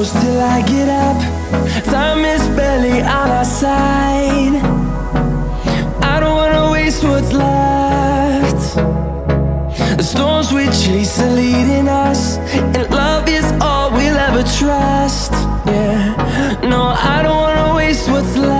close till I get up. Time is barely on our side. I don't wanna waste what's left. The storms we chase are leading us, and love is all we'll ever trust. Yeah, no, I don't wanna waste what's left.